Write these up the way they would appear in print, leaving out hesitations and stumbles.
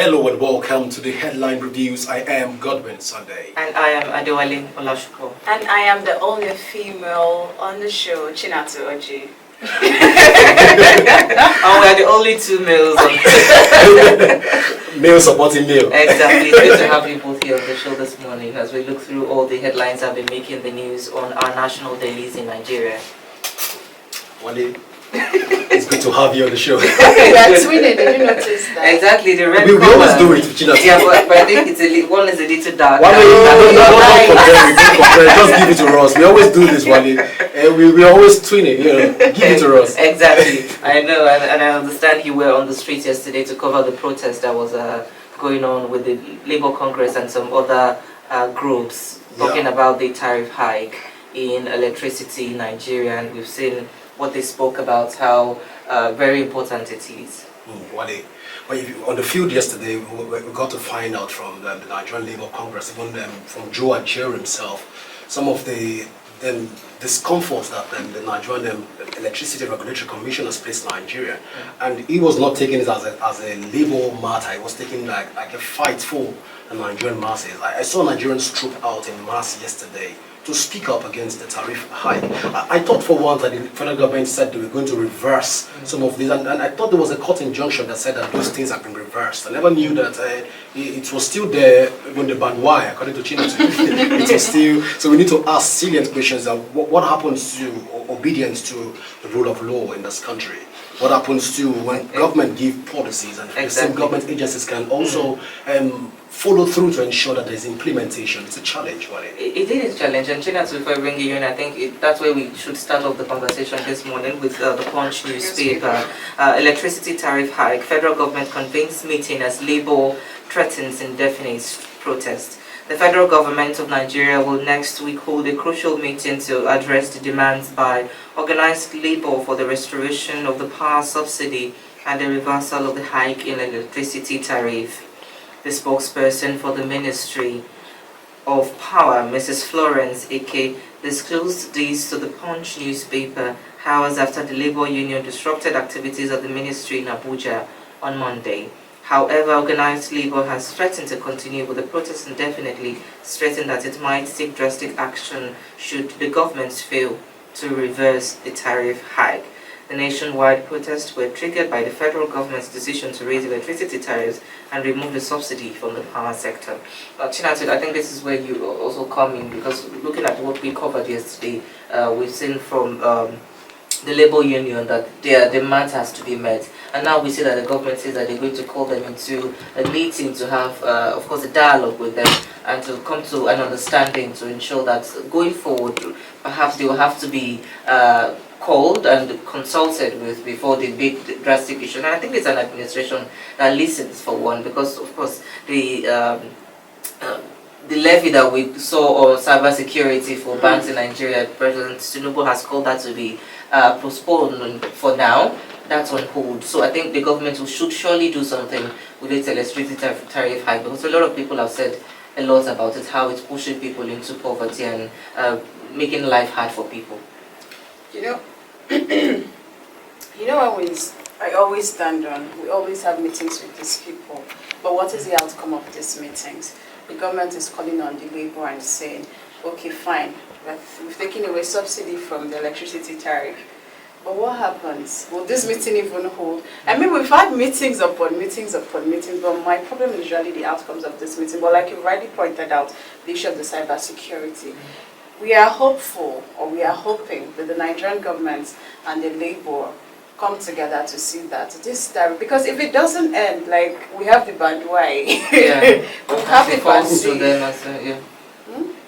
Hello and welcome to the Headline Reviews. I am Godwin Sunday. And I am Adewale Olashuko. And I am the only female on the show, Chinatu Oji. And we are the only two males on Male supporting male. Exactly. It's good to have you both here on the show this morning as we look through all the headlines that have been making the news on our national dailies in Nigeria. Wale, it's good to have you on the show. We are twinning, did you notice that? Exactly, the red We color. always do it, Chinatu. Yeah, but I think it's one is a little dark. Wale, don't compare, just give it to us. We always do this, Wale. We always twinning, give it to us. Exactly. I know, and I understand you were on the streets yesterday to cover the protest that was going on with the Labour Congress and some other groups talking about the tariff hike in electricity in Nigeria, and we've seen what they spoke about, how very important it is. Wale, well, on the field yesterday, we got to find out from the Nigerian Labour Congress, even from Joe Ajero himself, some of the discomfort that the Nigerian Electricity Regulatory Commission has placed in Nigeria. And he was not taking it as a labor matter, he was taking like a fight for the Nigerian masses. I saw Nigerians troop out in mass yesterday to speak up against the tariff hike. I thought for once that the federal government said they were going to reverse some of these, and I thought there was a court injunction that said that those things have been reversed. I never knew that it was still there when the ban why, according to Chinatu. It was still, so we need to ask salient questions that what happens to obedience to the rule of law in this country? What happens to when government give policies and the same government agencies can also follow through to ensure that there's implementation? It's a challenge, Wale. It is a challenge, and Chinatu, before bringing you in, I think that's where we should start off the conversation this morning with the Punch newspaper. Electricity tariff hike, federal government convenes meeting as Labour threatens indefinite protest. The federal government of Nigeria will next week hold a crucial meeting to address the demands by organized labor for the restoration of the power subsidy and the reversal of the hike in electricity tariff. The spokesperson for the Ministry of Power, Mrs. Florence Eke, disclosed this to the Punch newspaper hours after the labor union disrupted activities of the ministry in Abuja on Monday. However, organized labor has threatened to continue with the protest indefinitely, stressing that it might take drastic action should the government fail to reverse the tariff hike. The nationwide protests were triggered by the federal government's decision to raise electricity tariffs and remove the subsidy from the power sector. Chinatu, I think this is where you also come in, because looking at what we covered yesterday, we've seen from the labor union that their demand has to be met, and now we see that the government says that they're going to call them into a meeting to have, of course, a dialogue with them and to come to an understanding to ensure that going forward, perhaps they will have to be called and consulted with before they make drastic issues. And I think it's an administration that listens, for one, because of course the levy that we saw on cybersecurity for banks in Nigeria, President Tinubu has called that to be postponed for now. That's on hold. So I think the government should surely do something with its electricity tariff hike, because a lot of people have said a lot about it, how it's pushing people into poverty and making life hard for people. I always stand on, we always have meetings with these people, but what is the outcome of these meetings? The government is calling on the labor and saying, okay, fine, we've taken away subsidy from the electricity tariff. But what happens? Will this meeting even hold? I mean, we've had meetings upon meetings upon meetings, but my problem is really the outcomes of this meeting. But like you rightly pointed out, the issue of the cybersecurity. We are hopeful, or we are hoping that the Nigerian government and the labor come together to see that this tariff, because if it doesn't end, like we have the band Y, we have the band C.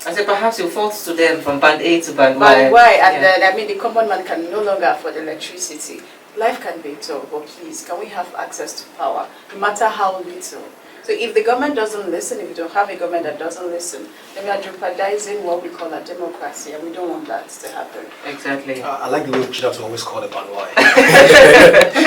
I said perhaps it falls to them from band A to band Y. Band Y, and then I mean the common man can no longer afford electricity. Life can be tough, but please, can we have access to power, no matter how little? So if the government doesn't listen, if you don't have a government that doesn't listen, then we are jeopardizing what we call a democracy, and we don't want that to happen. Exactly. I like the way Chinatu always call it band Y.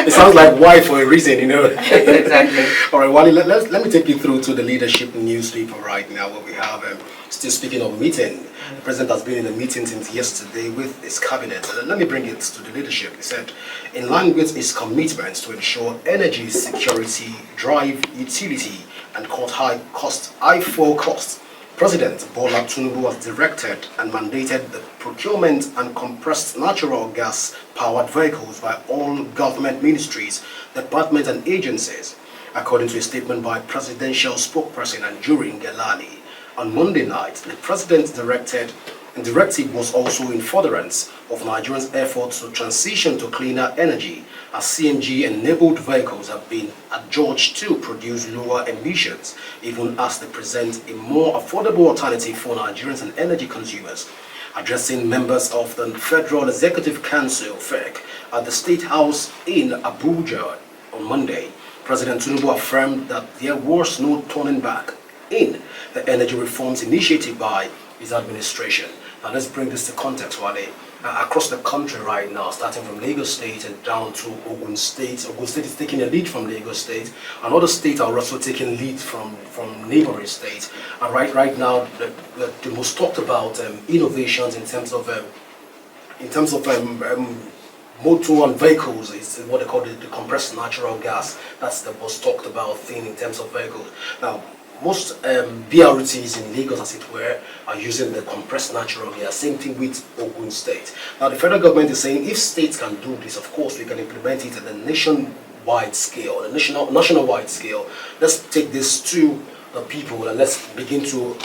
It sounds like Y for a reason, Exactly. All right, Wale, let me take you through to the leadership newspaper right now, where we have Still speaking of meeting, the president has been in a meeting since yesterday with his cabinet. Let me bring it to the leadership. He said, in line with his commitments to ensure energy security, drive utility, and cut high fuel costs, President Bola Tinubu has directed and mandated the procurement and compressed natural gas-powered vehicles by all government ministries, departments and agencies, according to a statement by presidential spokesperson Anjuri Ngelale. On Monday night, the president's directive was also in furtherance of Nigerians' efforts to transition to cleaner energy, as CNG-enabled vehicles have been adjudged to produce lower emissions, even as they present a more affordable alternative for Nigerians and energy consumers. Addressing members of the Federal Executive Council, FEC, at the State House in Abuja on Monday, President Tinubu affirmed that there was no turning back in the energy reforms initiated by his administration. Now let's bring this to context, Wale. Across the country right now, starting from Lagos State and down to Ogun State. Ogun State is taking a lead from Lagos State, and other states are also taking lead from neighboring states. And right now, the most talked about innovations in terms of motor and vehicles is what they call the compressed natural gas. That's the most talked about thing in terms of vehicles. Now, most BRTs in Lagos, as it were, are using the compressed natural gas. Same thing with Ogun State. Now, the federal government is saying if states can do this, of course, we can implement it at the nationwide scale, the nationwide scale. Let's take this to the people and let's begin to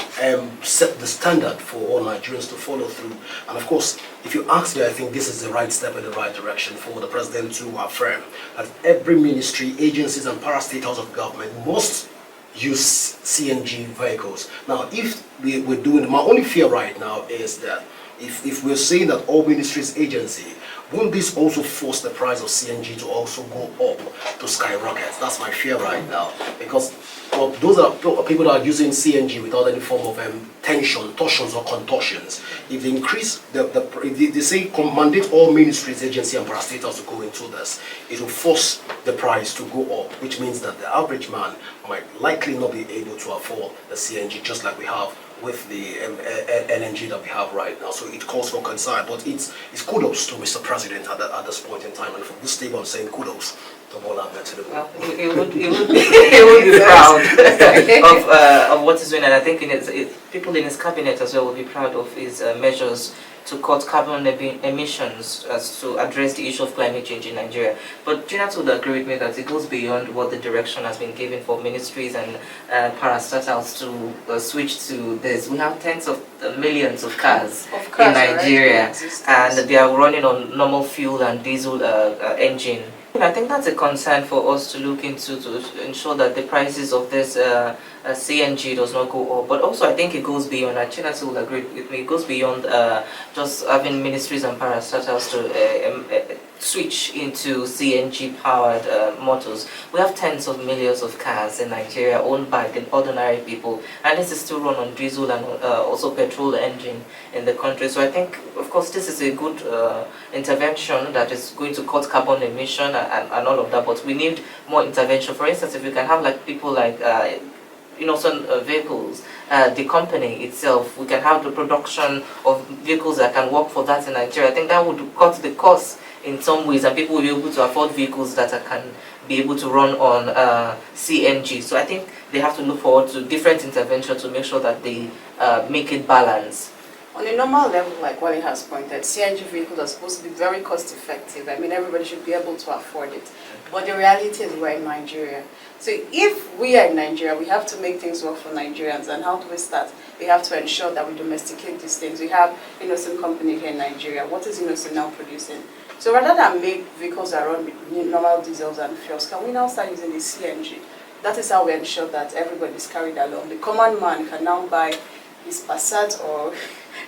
set the standard for all Nigerians to follow through. And of course, if you ask me, I think this is the right step in the right direction for the president to affirm that every ministry, agencies, and parastatals of government must use CNG vehicles. Now, if we're doing, my only fear right now is that if we're saying that all ministries, agency, won't this also force the price of CNG to also go up, to skyrocket? That's my fear right now, because those are people that are using CNG without any form of torsions or contortions. If they increase if they say mandate all ministries, agency, and parastatals to go into this, it will force the price to go up, which means that the average man might likely not be able to afford the CNG, just like we have with the LNG that we have right now. So it calls for concern, but it's kudos to Mr. President at this point in time, and from this table I'm saying kudos to Bola Ahmed Tinubu. Well, he would be proud of what he's doing, and I think people in his cabinet as well will be proud of his measures to cut carbon emissions as to address the issue of climate change in Nigeria. But Jonathan would agree with me that it goes beyond what the direction has been given for ministries and parastatals to switch to this. We have tens of millions of cars in Nigeria, and they are running on normal fuel and diesel engine. I think that's a concern for us to look into, to ensure that the prices of this CNG does not go up. But also I think it goes beyond, and Chinatu will agree with me, it goes beyond just having ministries and parastatals to switch into CNG powered motors. We have tens of millions of cars in Nigeria owned by the ordinary people, and this is still run on diesel and also petrol engine in the country. So I think, of course, this is a good intervention that is going to cut carbon emission and all of that, but we need more intervention. For instance, if we can have like people like some vehicles, the company itself, we can have the production of vehicles that can work for that in Nigeria. I think that would cut the cost in some ways, and people will be able to afford vehicles that can be able to run on CNG. So I think they have to look forward to different interventions to make sure that they make it balanced. On a normal level, like Wale has pointed, CNG vehicles are supposed to be very cost effective. I mean, everybody should be able to afford it. But the reality is we're in Nigeria. So if we are in Nigeria, we have to make things work for Nigerians. And how do we start? We have to ensure that we domesticate these things. We have Innocent Company here in Nigeria. What is Innocent now producing? So rather than make vehicles that run with normal diesels and fuels, can we now start using the CNG? That is how we ensure that everybody is carried along. The common man can now buy his Passat or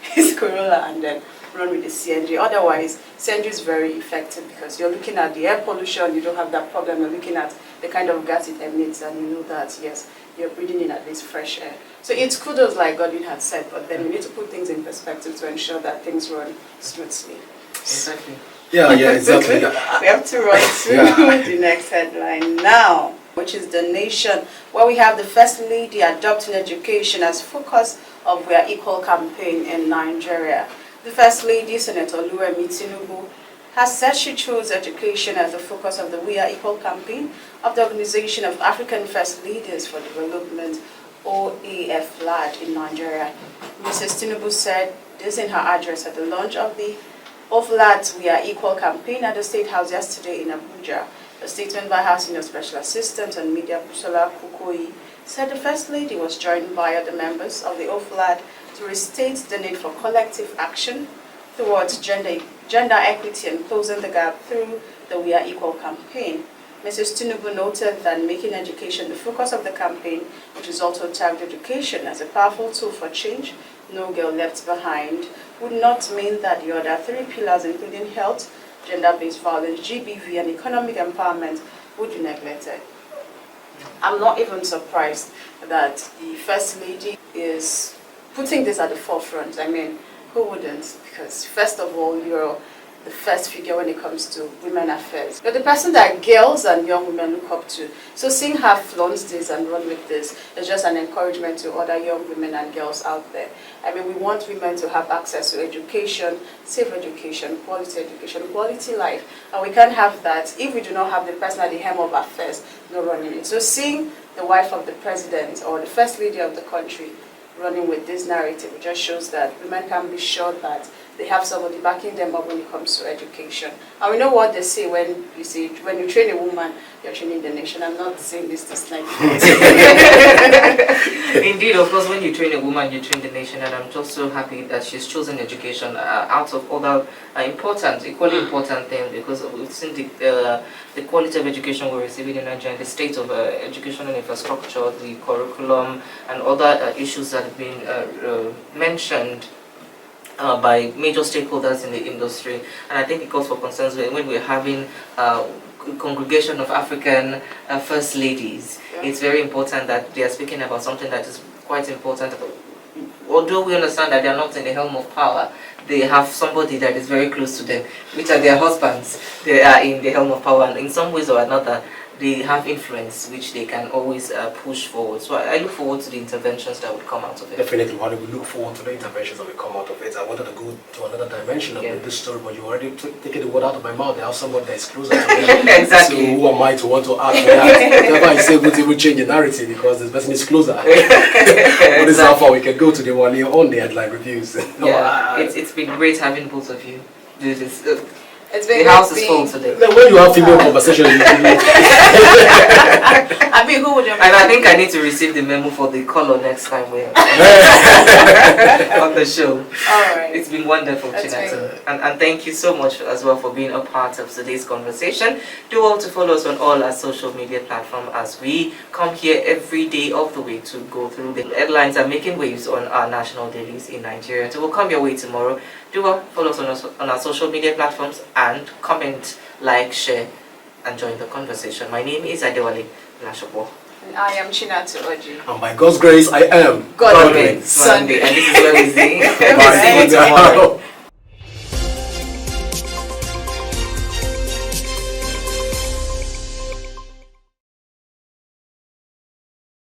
his Corolla and then run with the CNG. Otherwise, CNG is very effective because you're looking at the air pollution, you don't have that problem. You're looking at the kind of gas it emits, and you know that, yes, you're breathing in at least fresh air. So it's kudos, like Godwin had said, but then we need to put things in perspective to ensure that things run smoothly. Exactly. Yeah, exactly. We have to run through the next headline now. which is the nation, where we have the First Lady adopting education as focus of We Are Equal campaign in Nigeria. The First Lady, Senator Oluremi Tinubu, has said she chose education as the focus of the We Are Equal campaign of the Organization of African First Leaders for Development, OAFLAD, in Nigeria. Mrs. Tinubu said this in her address at the launch of the OAFLAD's We Are Equal campaign at the State House yesterday in Abuja. A statement by her Senior Special Assistant on Media, Busola Kukoyi, said the First Lady was joined by other members of the OAFLAD to restate the need for collective action towards gender equity and closing the gap through the We Are Equal campaign. Mrs. Tinubu noted that making education the focus of the campaign, which is also tagged education as a powerful tool for change, no girl left behind, would not mean that the other three pillars, including health, gender-based violence, GBV, and economic empowerment, would be neglected. I'm not even surprised that the First Lady is putting this at the forefront. I mean, who wouldn't? Because first of all, you're the first figure when it comes to women affairs. You're the person that girls and young women look up to. So seeing her flaunt this and run with this is just an encouragement to other young women and girls out there. I mean, we want women to have access to education, safe education, quality life. And we can't have that if we do not have the person at the helm of affairs not running it. So seeing the wife of the president or the First Lady of the country running with this narrative, it just shows that women can be sure that they have somebody backing them up when it comes to education. And we know what they say when you train a woman, you're training the nation. I'm not saying this to slight. Indeed, of course, when you train a woman, you train the nation, and I'm just so happy that she's chosen education out of other equally important things, because we've seen the quality of education we're receiving in Nigeria, the state of educational infrastructure, the curriculum, and other issues that have been mentioned by major stakeholders in the industry. And I think it calls for concerns when we're having a congregation of African First Ladies. Yeah. It's very important that they are speaking about something that is quite important. Although we understand that they are not in the helm of power, they have somebody that is very close to them, which are their husbands. They are in the helm of power, and in some ways or another, they have influence which they can always push forward. So I look forward to the interventions that would come out of it. Definitely, while we look forward to the interventions that will come out of it, I wanted to go to another dimension of this story, but you already taken the word out of my mouth. I have somebody that is closer to me. Exactly. So who am I to want to ask for that? Whenever I say we will change the narrative because this person is closer. But this is how far we can go to the one on the headline reviews. Yeah, it's been great having both of you do this. The house is full today. When you have female conversation, I mean, who would you? And I think I need to receive the memo for the color next time we're on the show. All right. It's been wonderful, Chinatu. And thank you so much as well for being a part of today's conversation. Do all to follow us on all our social media platforms as we come here every day of the week to go through the headlines and making waves on our national dailies in Nigeria. So we'll come your way tomorrow. Do follow us on our social media platforms and comment, like, share, and join the conversation. My name is Adewale Lashopo. And I am Chinatu Oji. And by God's grace, I am Godwin Sunday. And this is where we see. Bye.